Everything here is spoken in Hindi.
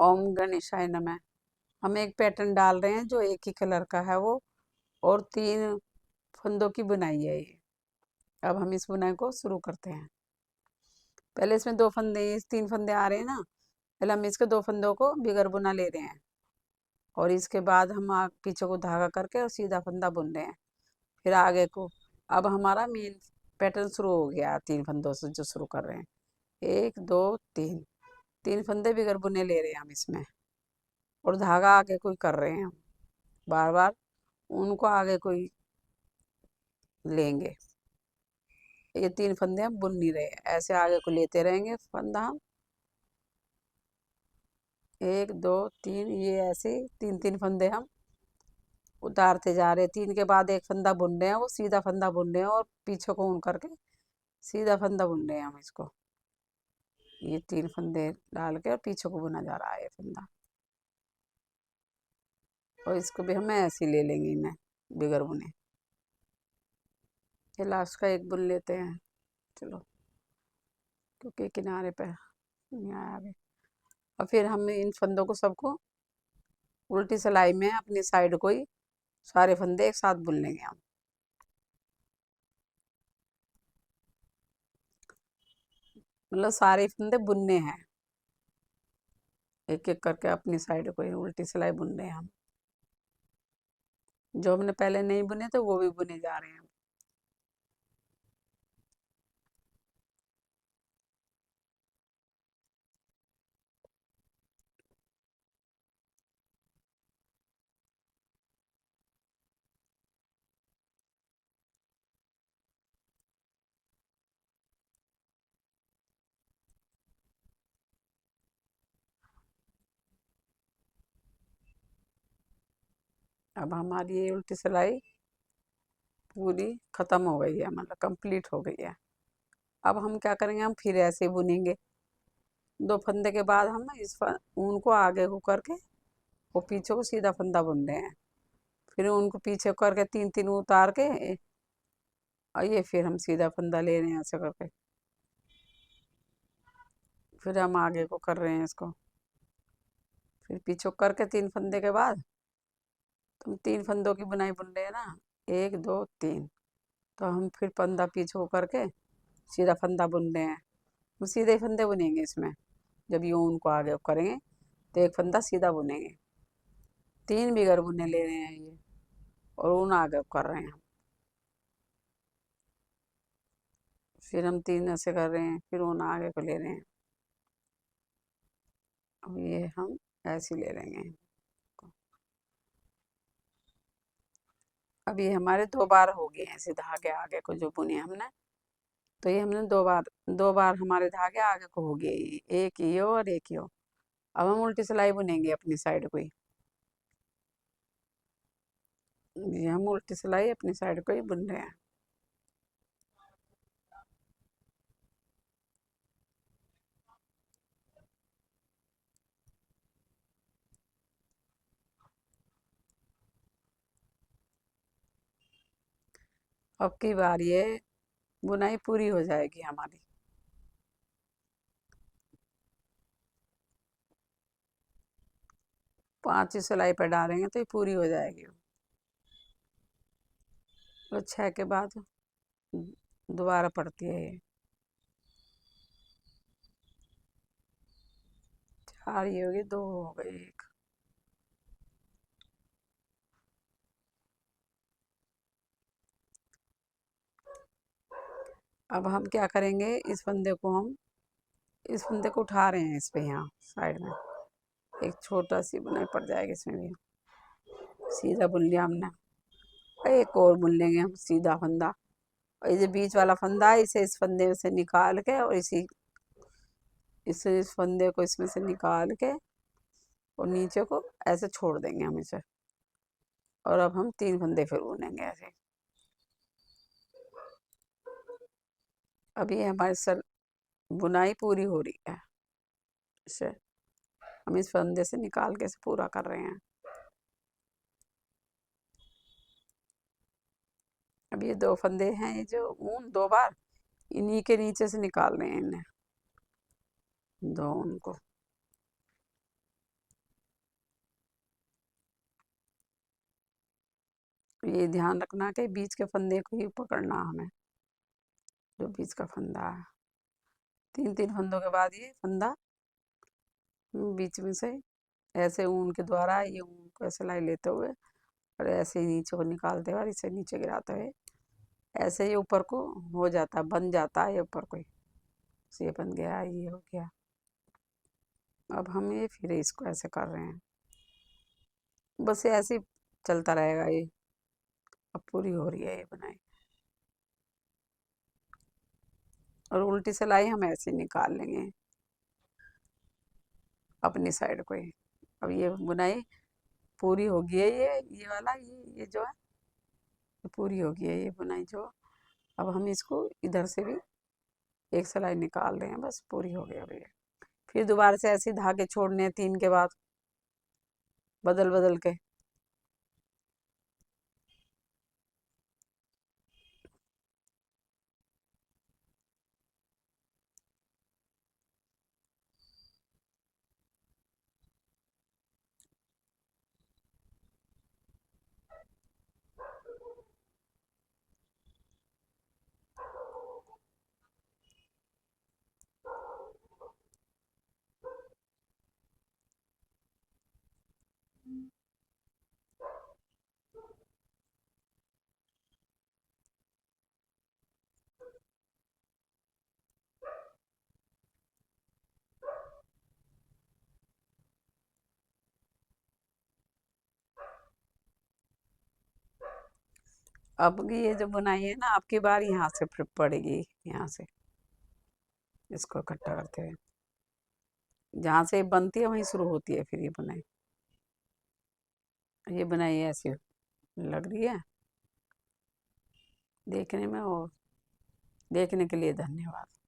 ओम गणेशाय नमः। हम एक पैटर्न डाल रहे हैं जो एक ही कलर का है वो, और 3 फंदों की बुनाई है ये। अब हम इस बुनाई को शुरू करते हैं। पहले इसमें 2 फंदे, 3 फंदे आ रहे हैं ना, पहले हम इसके 2 फंदों को बिगर बुना ले रहे हैं, और इसके बाद हम पीछे को धागा करके और सीधा फंदा बुन रहे हैं, फिर आगे को। अब हमारा मेन पैटर्न शुरू हो गया 3 फंदों से जो शुरू कर रहे हैं। 1 2 3, 3 फंदे बिगर बुने ले रहे हैं हम इसमें, और धागा आगे कोई कर रहे हैं हम, बार बार उनको आगे कोई लेंगे। ये 3 फंदे हम बुन नहीं रहे, ऐसे आगे को लेते रहेंगे फंदा हम। 1 2 3, ये ऐसे 3 फंदे हम उतारते जा रहे हैं। 3 के बाद एक फंदा बुन रहे हैं, वो सीधा फंदा बुन रहे हैं, और पीछे को ऊन करके सीधा फंदा बुन रहे हैं हम इसको। ये 3 फंदे डाल के और पीछे को बुना जा रहा है ये फंदा, और इसको भी हम ऐसे ही ले लेंगे इन्हें बिगर बुने। ये लास्ट का एक बुन लेते हैं, चलो, क्योंकि किनारे पे नहीं आया अभी। और फिर हम इन फंदों को सबको उल्टी सिलाई में अपनी साइड को ही सारे फंदे एक साथ बुन लेंगे हम। मतलब सारे फंदे बुनने हैं, एक एक करके अपनी साइड को ही उल्टी सिलाई बुन रहे हैं हम। जो हमने पहले नहीं बुने थे वो भी बुने जा रहे हैं। अब हमारी ये उल्टी सिलाई पूरी खत्म हो गई है, मतलब कंप्लीट हो गई है। अब हम क्या करेंगे, हम फिर ऐसे ही बुनेंगे। 2 फंदे के बाद हम ऊन को आगे को करके वो पीछे को सीधा फंदा बुन रहे हैं, फिर उनको पीछे करके 3 उतार के, और ये फिर हम सीधा फंदा ले रहे हैं ऐसे करके। फिर हम आगे को कर रहे हैं इसको, फिर पीछे को करके 3 फंदे के बाद तो हम 3 फंदों की बुनाई बुन रहे हैं ना, 1 2 3। तो हम फिर फंदा पीछे को करके सीधा फंदा बुन रहे हैं। हम सीधे फंदे बुनेंगे इसमें, जब ये ऊन को आगे करेंगे तो एक फंदा सीधा बुनेंगे। 3 बिगर बुने ले रहे हैं ये, और ऊन आगे कर रहे हैं हम। फिर हम 3 ऐसे कर रहे हैं, फिर ऊन आगे को ले रहे हैं। अब ये हम ऐसे ले लेंगे। अब ये हमारे 2 बार हो गए हैं ऐसे धागे आगे को जो बुने हमने। तो ये हमने 2 बार हमारे धागे आगे को हो गए, एक ये और एक ये। अब हम उल्टी सिलाई बुनेंगे अपनी साइड को ही। ये हम उल्टी सिलाई अपनी साइड को ही बुन रहे हैं। अब की बार ये बुनाई पूरी हो जाएगी हमारी। 5 ही सिलाई पर डालेंगे तो ये पूरी हो जाएगी। और 6 के बाद दोबारा पड़ती है ये। 4 ये होगी, 2 हो गई, 1। अब हम क्या करेंगे, इस फंदे को उठा रहे हैं इस पे, यहाँ साइड में एक छोटा सी बुनाई पड़ जाएगी इसमें भी। सीधा बुन लिया हमने, और एक और बुन लेंगे हम सीधा फंदा। और ये जो बीच वाला फंदा है इसे इस फंदे में से निकाल के, और इस फंदे को इसमें से निकाल के और नीचे को ऐसे छोड़ देंगे हम इसे। और अब हम 3 फंदे फिर बुनेंगे ऐसे। अभी हमारी सर बुनाई पूरी हो रही है, इसे हम इस फंदे से निकाल के इसे पूरा कर रहे हैं। अब ये 2 फंदे हैं, ये जो ऊन 2 बार इन्हीं के नीचे से निकाल रहे हैं इन्हें, 2 ऊन को। ये ध्यान रखना कि बीच के फंदे को ही पकड़ना हमें, जो बीच का फंदा है। 3-3 फंदों के बाद ये फंदा बीच में से ऐसे ऊन के द्वारा ये ऊन को ऐसे लाई लेते हुए और ऐसे ही नीचे को निकालते हुए और इसे नीचे गिराते हुए ऐसे ही ऊपर को हो जाता, बन जाता है ये ऊपर को। ये बन गया, ये हो गया। अब हम ये फिर इसको ऐसे कर रहे हैं, बस ये ऐसे ही चलता रहेगा ये। अब पूरी हो रही है ये बुनाई, और उल्टी सिलाई हम ऐसे निकाल लेंगे अपनी साइड को ही। अब ये बुनाई पूरी हो गई है, ये वाला ये जो है ये पूरी हो गई है ये बुनाई जो। अब हम इसको इधर से भी एक सिलाई निकाल रहे हैं, बस पूरी हो गई अब ये। फिर दोबारा से ऐसे धागे छोड़ने हैं 3 के बाद, बदल बदल के। अब ये जो बुनाई है ना, आपकी बार यहाँ से फिर पड़ेगी, यहाँ से इसको इकट्ठा करते हुए जहाँ से बनती है वहीं शुरू होती है फिर ये बुनाई। ये बुनाई ऐसी लग रही है देखने में, और देखने के लिए धन्यवाद।